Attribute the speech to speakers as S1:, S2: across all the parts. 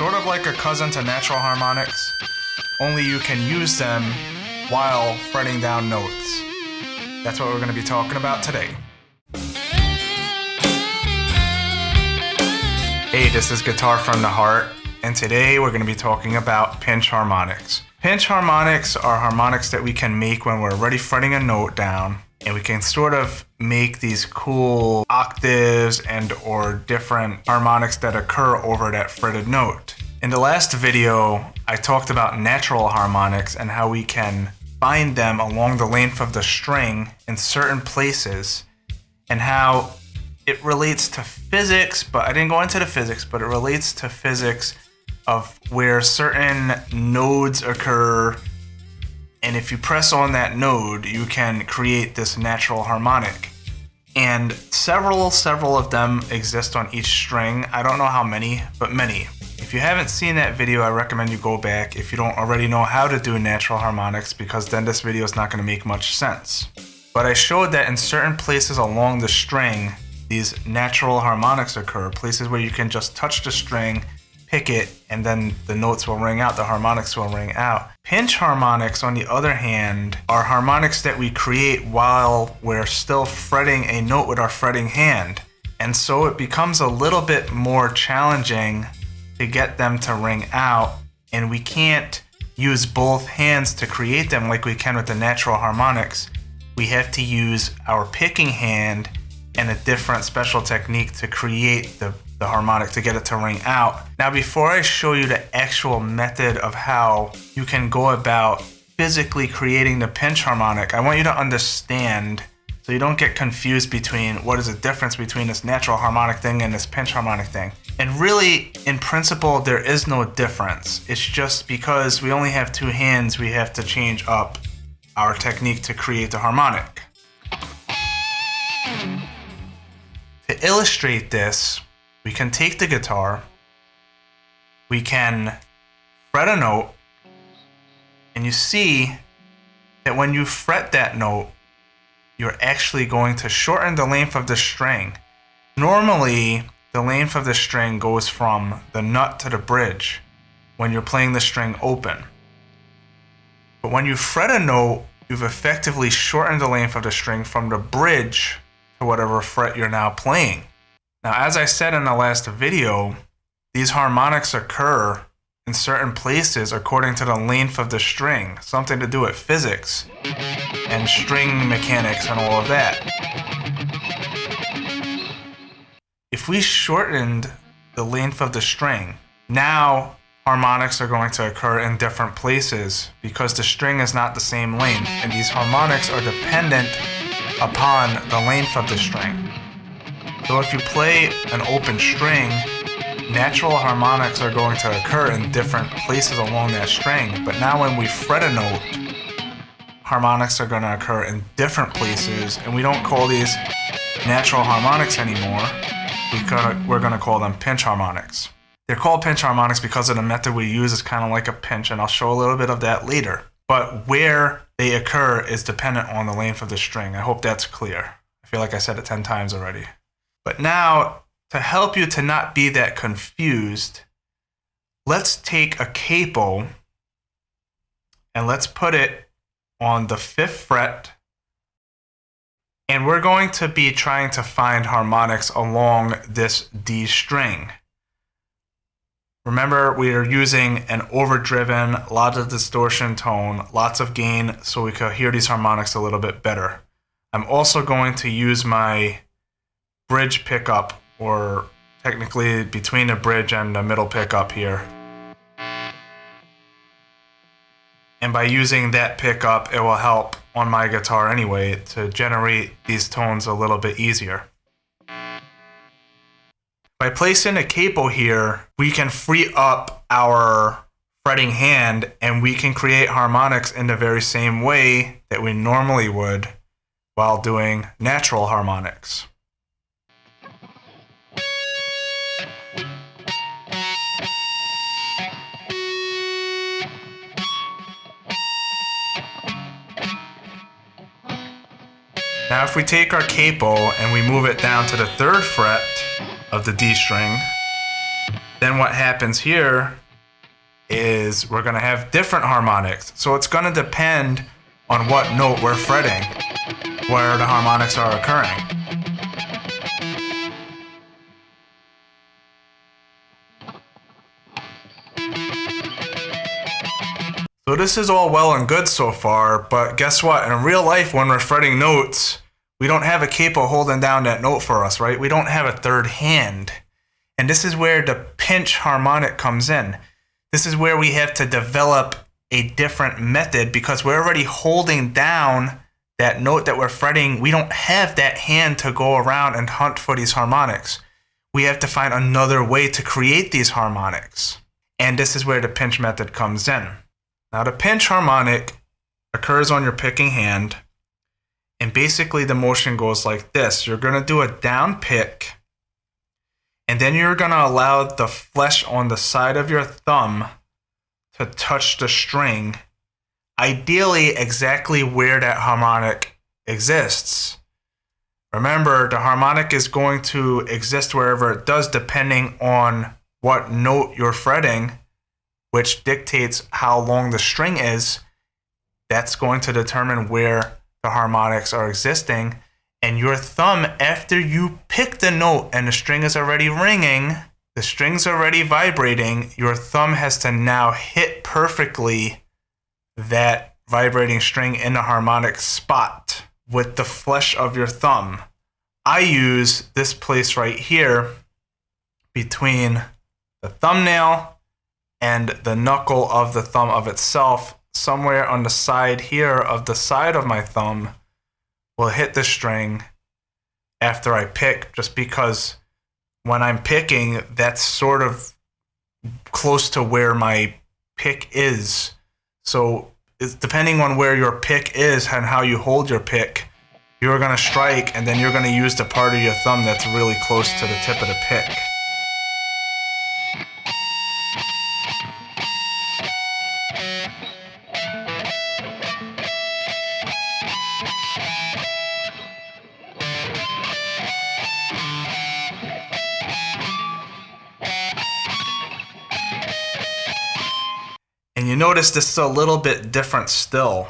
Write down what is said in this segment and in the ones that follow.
S1: sort of like a cousin to natural harmonics, only you can use them while fretting down notes. That's what we're going to be talking about today. Hey, this is Guitar from the Heart, and today we're going to be talking about pinch harmonics. Pinch harmonics are harmonics that we can make when we're already fretting a note down, and we can sort of make these cool octaves and or different harmonics that occur over that fretted note. In the last video, I talked about natural harmonics and how we can find them along the length of the string in certain places, and how it relates to physics, but I didn't go into the physics, but it relates to physics of where certain nodes occur, and if you press on that node, you can create this natural harmonic. And several of them exist on each string. I don't know how many, but many. If you haven't seen that video, I recommend you go back if you don't already know how to do natural harmonics, because then this video is not going to make much sense. But I showed that in certain places along the string, these natural harmonics occur, places where you can just touch the string, pick it, and then the notes will ring out, the harmonics will ring out. Pinch harmonics, on the other hand, are harmonics that we create while we're still fretting a note with our fretting hand. And so it becomes a little bit more challenging to get them to ring out, and we can't use both hands to create them like we can with the natural harmonics. We have to use our picking hand and a different special technique to create the harmonic, to get it to ring out. Now, before I show you the actual method of how you can go about physically creating the pinch harmonic, I want you to understand, so you don't get confused between what is the difference between this natural harmonic thing and this pinch harmonic thing. And really, in principle, there is no difference. It's just because we only have two hands, we have to change up our technique to create the harmonic. To illustrate this, we can take the guitar, we can fret a note, and you see that when you fret that note, you're actually going to shorten the length of the string. Normally, the length of the string goes from the nut to the bridge when you're playing the string open. But when you fret a note, you've effectively shortened the length of the string from the bridge to whatever fret you're now playing. Now, as I said in the last video, these harmonics occur in certain places according to the length of the string, something to do with physics and string mechanics and all of that. If we shortened the length of the string, now harmonics are going to occur in different places because the string is not the same length, and these harmonics are dependent upon the length of the string. So if you play an open string, natural harmonics are going to occur in different places along that string. But now when we fret a note, harmonics are going to occur in different places, and we don't call these natural harmonics anymore. We're going to call them pinch harmonics. They're called pinch harmonics because of the method we use is kind of like a pinch, and I'll show a little bit of that later. But where they occur is dependent on the length of the string. I hope that's clear. I feel like I said it 10 times already. But now, to help you to not be that confused, let's take a capo and let's put it on the 5th fret, and we're going to be trying to find harmonics along this D string. Remember, we are using an overdriven, lots of distortion tone, lots of gain, so we can hear these harmonics a little bit better. I'm also going to use my bridge pickup, or technically between the bridge and the middle pickup here. And by using that pickup, it will help on my guitar anyway to generate these tones a little bit easier. By placing a capo here, we can free up our fretting hand, and we can create harmonics in the very same way that we normally would while doing natural harmonics. Now if we take our capo and we move it down to the 3rd fret of the D string, Then what happens here is we're going to have different harmonics. So it's going to depend on what note we're fretting, where the harmonics are occurring. So this is all well and good so far, but guess what? In real life, when we're fretting notes, we don't have a capo holding down that note for us, right? We don't have a third hand. And this is where the pinch harmonic comes in. This is where we have to develop a different method because we're already holding down that note that we're fretting. We don't have that hand to go around and hunt for these harmonics. We have to find another way to create these harmonics. And this is where the pinch method comes in. Now the pinch harmonic occurs on your picking hand, and basically the motion goes like this. You're going to do a down pick, and then you're going to allow the flesh on the side of your thumb to touch the string, ideally exactly where that harmonic exists. Remember, the harmonic is going to exist wherever it does depending on what note you're fretting, which dictates how long the string is. That's going to determine where the harmonics are existing. And your thumb, after you pick the note and the string is already ringing, the string's already vibrating, your thumb has to now hit perfectly that vibrating string in the harmonic spot with the flesh of your thumb. I use this place right here between the thumbnail and the knuckle of the thumb of itself. Somewhere on the side here of the side of my thumb will hit the string after I pick, just because when I'm picking, that's sort of close to where my pick is. So it's depending on where your pick is and how you hold your pick, you're going to strike, and then you're going to use the part of your thumb that's really close to the tip of the pick. And you notice this is a little bit different still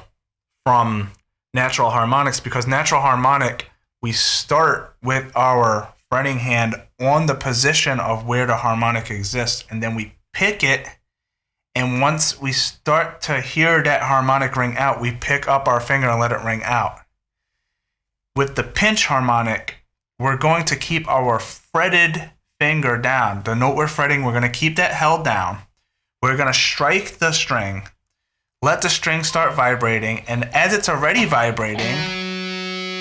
S1: from natural harmonics, because natural harmonic, we start with our fretting hand on the position of where the harmonic exists, and then we pick it, and once we start to hear that harmonic ring out, we pick up our finger and let it ring out. With the pinch harmonic, we're going to keep our fretted finger down. The note we're fretting, we're going to keep that held down. We're going to strike the string, let the string start vibrating, and as it's already vibrating,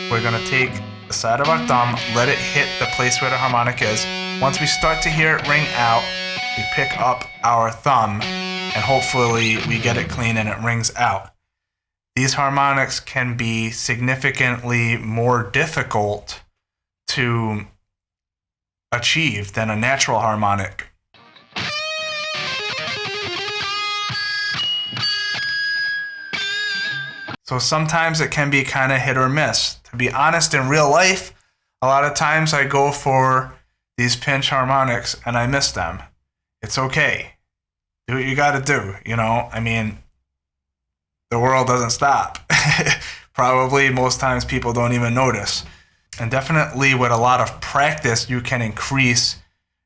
S1: we're going to take the side of our thumb, let it hit the place where the harmonic is. Once we start to hear it ring out, we pick up our thumb, and hopefully we get it clean and it rings out. These harmonics can be significantly more difficult to achieve than a natural harmonic. So sometimes it can be kind of hit or miss. To be honest, in real life, a lot of times I go for these pinch harmonics and I miss them. It's okay. Do what you got to do, you know? I mean, the world doesn't stop. Probably most times people don't even notice. And definitely with a lot of practice, you can increase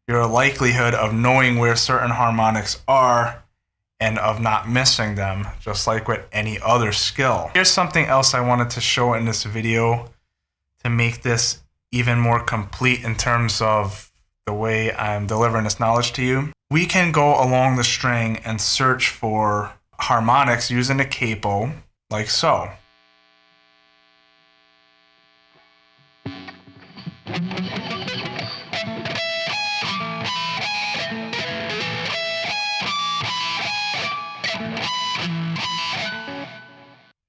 S1: your likelihood of knowing where certain harmonics are and of not missing them, just like with any other skill. Here's something else I wanted to show in this video to make this even more complete in terms of the way I'm delivering this knowledge to you. We can go along the string and search for harmonics using a capo, like so.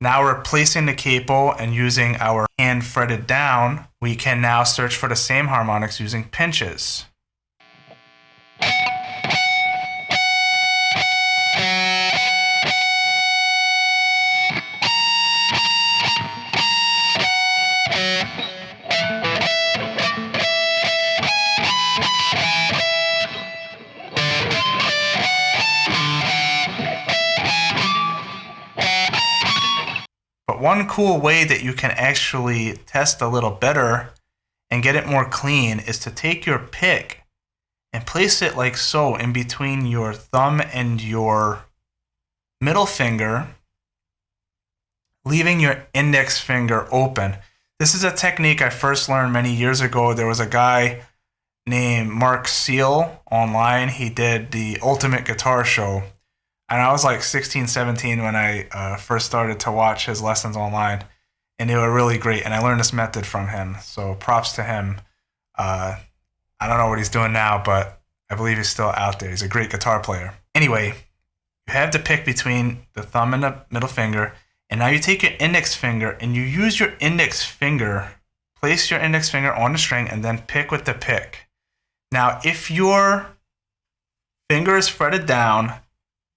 S1: Now replacing the capo and using our hand fretted down, we can now search for the same harmonics using pinches. But one cool way that you can actually test a little better and get it more clean is to take your pick and place it like so in between your thumb and your middle finger, leaving your index finger open. This is a technique I first learned many years ago. There was a guy named Mark Seal online. He did the Ultimate Guitar Show. And I was like 16, 17 when I first started to watch his lessons online. And they were really great. And I learned this method from him. So props to him. I don't know what he's doing now, but I believe he's still out there. He's a great guitar player. Anyway, you have to pick between the thumb and the middle finger. And now you take your index finger and you use your index finger, place your index finger on the string and then pick with the pick. Now, if your finger is fretted down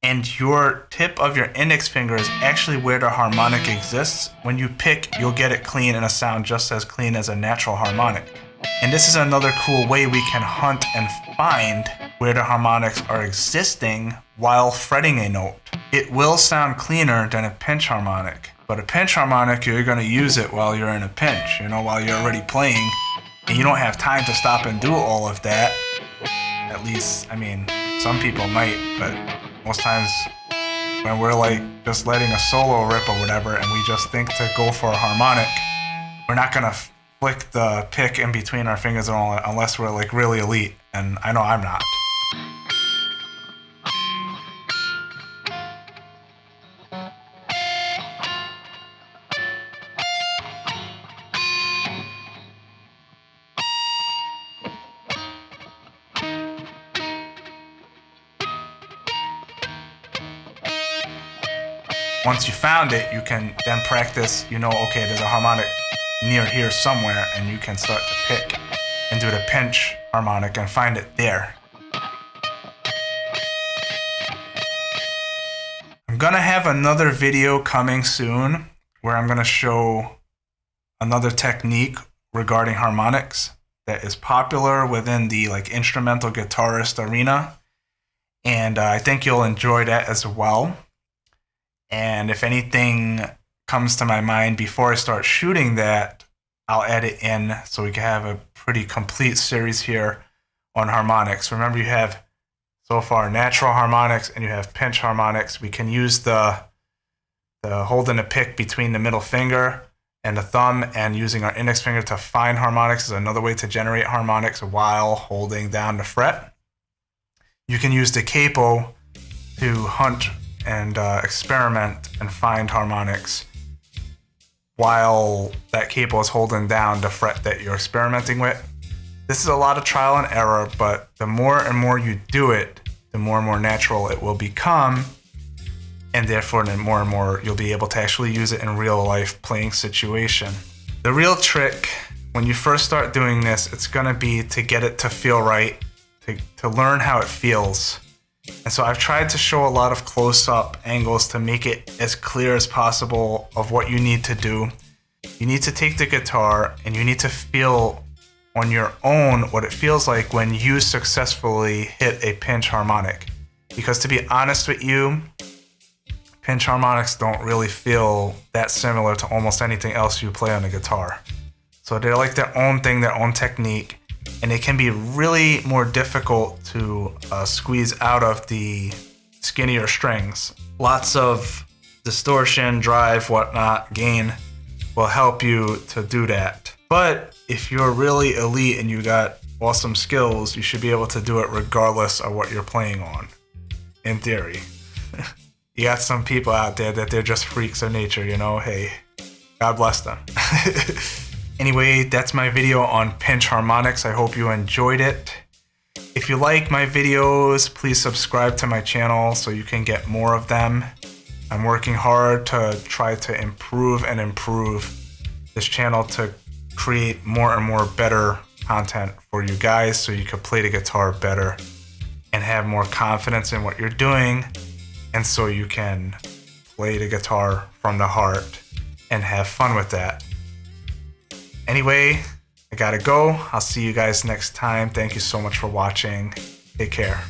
S1: and your tip of your index finger is actually where the harmonic exists, when you pick, you'll get it clean and a sound just as clean as a natural harmonic. And this is another cool way we can hunt and find where the harmonics are existing while fretting a note. It will sound cleaner than a pinch harmonic, but a pinch harmonic, you're going to use it while you're in a pinch, while you're already playing. And you don't have time to stop and do all of that. At least, some people might, but most times when we're like just letting a solo rip or whatever and we just think to go for a harmonic, we're not gonna flick the pick in between our fingers and all unless we're like really elite, and I know I'm not. Once you found it, you can then practice, okay, there's a harmonic near here somewhere, and you can start to pick and do the pinch harmonic and find it there. I'm gonna have another video coming soon where I'm gonna show another technique regarding harmonics that is popular within the instrumental guitarist arena, and I think you'll enjoy that as well. And if anything comes to my mind before I start shooting that, I'll add it in so we can have a pretty complete series here on harmonics. Remember, you have so far natural harmonics and you have pinch harmonics. We can use the holding a pick between the middle finger and the thumb and using our index finger to find harmonics is another way to generate harmonics while holding down the fret. You can use the capo to hunt and experiment and find harmonics while that capo is holding down the fret that you're experimenting with. This is a lot of trial and error, but the more and more you do it, the more and more natural it will become, and therefore the more and more you'll be able to actually use it in real life playing situation. The real trick when you first start doing this, it's gonna be to get it to feel right, to learn how it feels. And so I've tried to show a lot of close-up angles to make it as clear as possible of what you need to do. You need to take the guitar and you need to feel on your own what it feels like when you successfully hit a pinch harmonic. Because to be honest with you, pinch harmonics don't really feel that similar to almost anything else you play on the guitar. So they're like their own thing, their own technique. And it can be really more difficult to squeeze out of the skinnier strings. Lots of distortion, drive, whatnot, gain will help you to do that. But if you're really elite and you got awesome skills, you should be able to do it regardless of what you're playing on, in theory. You got some people out there that they're just freaks of nature, hey, God bless them. Anyway, that's my video on pinch harmonics. I hope you enjoyed it. If you like my videos, please subscribe to my channel so you can get more of them. I'm working hard to try to improve this channel to create more and more better content for you guys so you can play the guitar better and have more confidence in what you're doing, and so you can play the guitar from the heart and have fun with that. Anyway, I gotta go. I'll see you guys next time. Thank you so much for watching. Take care.